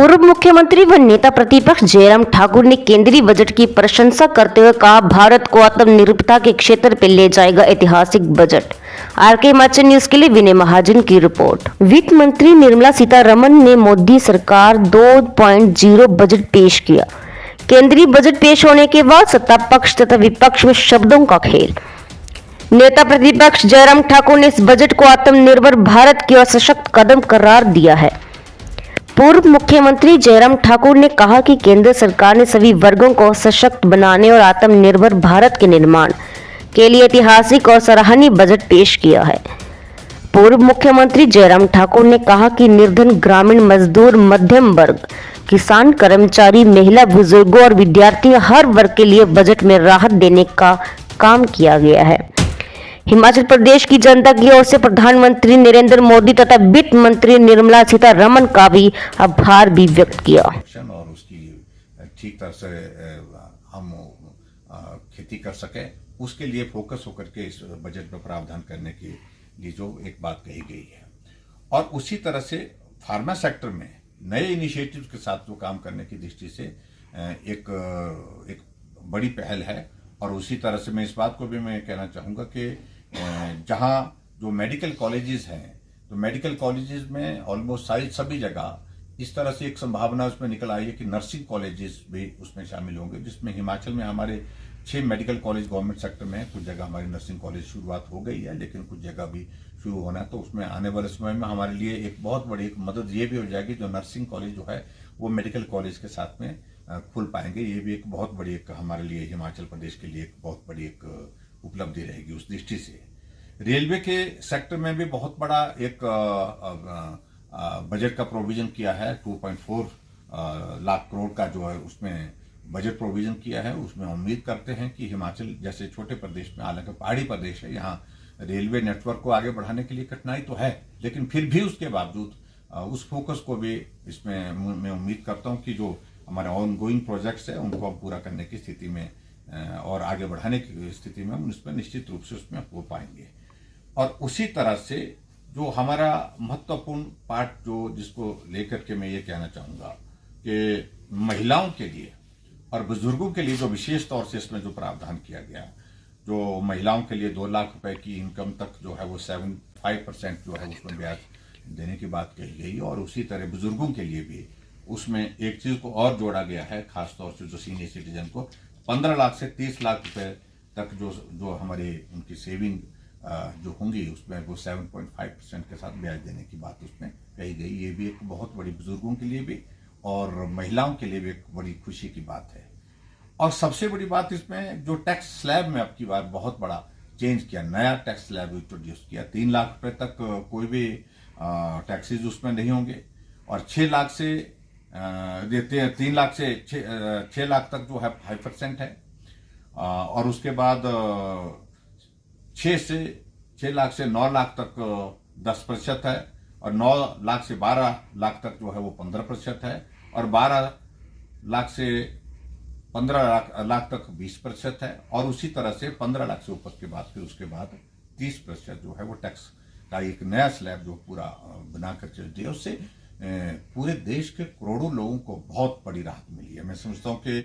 पूर्व मुख्यमंत्री व नेता प्रतिपक्ष जयराम ठाकुर ने केंद्रीय बजट की प्रशंसा करते हुए कहा, भारत को आत्मनिर्भरता के क्षेत्र पर ले जाएगा ऐतिहासिक बजट। आरके हिमाचल न्यूज के लिए विनय महाजन की रिपोर्ट। वित्त मंत्री निर्मला सीतारमण ने मोदी सरकार 2.0 बजट पेश किया। केंद्रीय बजट पेश होने के बाद सत्ता पक्ष तथा विपक्ष में शब्दों का खेल। नेता प्रतिपक्ष जयराम ठाकुर ने इस बजट को आत्मनिर्भर भारत की ओर सशक्त कदम करार दिया है। पूर्व मुख्यमंत्री जयराम ठाकुर ने कहा कि केंद्र सरकार ने सभी वर्गों को सशक्त बनाने और आत्मनिर्भर भारत के निर्माण के लिए ऐतिहासिक और सराहनीय बजट पेश किया है। पूर्व मुख्यमंत्री जयराम ठाकुर ने कहा कि निर्धन, ग्रामीण, मजदूर, मध्यम वर्ग, किसान, कर्मचारी, महिला, बुजुर्गों और विद्यार्थियों हर वर्ग के लिए बजट में राहत देने का काम किया गया है। हिमाचल प्रदेश की जनता की ओर से प्रधानमंत्री नरेंद्र मोदी तथा वित्त मंत्री निर्मला सीतारमण का भी आभार भी व्यक्त किया। और उसकी ठीक तरह से हम खेती कर सके, उसके लिए फोकस होकर के इस बजट में प्रावधान करने के लिए जो एक बात कही गई है, और उसी तरह से फार्मा सेक्टर में नए इनिशिएटिव्स के साथ जो काम करने की दृष्टि से एक बड़ी पहल है। और उसी तरह से मैं इस बात को भी मैं कहना चाहूँगा कि जहाँ जो मेडिकल कॉलेजेस हैं, तो मेडिकल कॉलेजेस में ऑलमोस्ट सभी जगह इस तरह से एक संभावना उसमें निकल आई है कि नर्सिंग कॉलेजेस भी उसमें शामिल होंगे, जिसमें हिमाचल में हमारे 6 मेडिकल कॉलेज गवर्नमेंट सेक्टर में है। कुछ जगह हमारी नर्सिंग कॉलेज शुरुआत हो गई है, लेकिन कुछ जगह भी शुरू होना है। तो उसमें आने वाले समय में हमारे लिए एक बहुत बड़ी एक मदद ये भी हो जाएगी, जो नर्सिंग कॉलेज जो है वो मेडिकल कॉलेज के साथ में खुल पाएंगे। ये भी एक बहुत बड़ी एक हमारे लिए हिमाचल प्रदेश के लिए एक बहुत बड़ी एक उपलब्धि रहेगी। उस दृष्टि से रेलवे के सेक्टर में भी बहुत बड़ा एक बजट का प्रोविजन किया है। 2.4 लाख करोड़ का जो है उसमें बजट प्रोविजन किया है। उसमें उम्मीद करते हैं कि हिमाचल जैसे छोटे प्रदेश में, हालांकि पहाड़ी प्रदेश है, यहाँ रेलवे नेटवर्क को आगे बढ़ाने के लिए कठिनाई तो है, लेकिन फिर भी उसके बावजूद उस फोकस को भी इसमें मैं उम्मीद करता हूँ कि जो हमारे ऑन गोइंग प्रोजेक्ट्स है उनको हम पूरा करने की स्थिति में और आगे बढ़ाने की स्थिति में हम उसमें निश्चित रूप से उसमें हो पाएंगे। और उसी तरह से जो हमारा महत्वपूर्ण पार्ट जो जिसको लेकर के मैं ये कहना चाहूँगा कि महिलाओं के लिए और बुजुर्गों के लिए जो विशेष तौर से इसमें जो प्रावधान किया गया, जो महिलाओं के लिए 2 लाख रुपए की इनकम तक जो है वो 75% जो है उसमें ब्याज देने की बात कही गई। और उसी तरह बुजुर्गों के लिए भी उसमें एक चीज को और जोड़ा गया है, खासतौर से जो सीनियर सिटीजन को 15 लाख से 30 लाख रुपए तक जो हमारे उनकी सेविंग जो होंगी उसमें वो 7.5% के साथ ब्याज देने की बात उसमें कही गई। ये भी एक बहुत बड़ी बुजुर्गों के लिए भी और महिलाओं के लिए भी एक बड़ी खुशी की बात है। और सबसे बड़ी बात इसमें जो टैक्स स्लैब में अब की बार बहुत बड़ा चेंज किया, नया टैक्स स्लैब इंट्रोड्यूस किया। 3 लाख रुपए तक कोई भी टैक्सेज उसमें नहीं होंगे, और 6 लाख से 3 लाख से 6 लाख तक जो है 5% है, और उसके बाद 6 लाख से 9 लाख तक 10% है, और 9 लाख से 12 लाख तक जो है वो 15% है, और 12 लाख से 15 लाख तक 20% है, और उसी तरह से 15 लाख से ऊपर के बाद फिर उसके बाद 30% जो है वो टैक्स का एक नया स्लैब जो पूरा बनाकर चल दिया। उससे पूरे देश के करोड़ों लोगों को बहुत बड़ी राहत मिली है। मैं समझता हूँ कि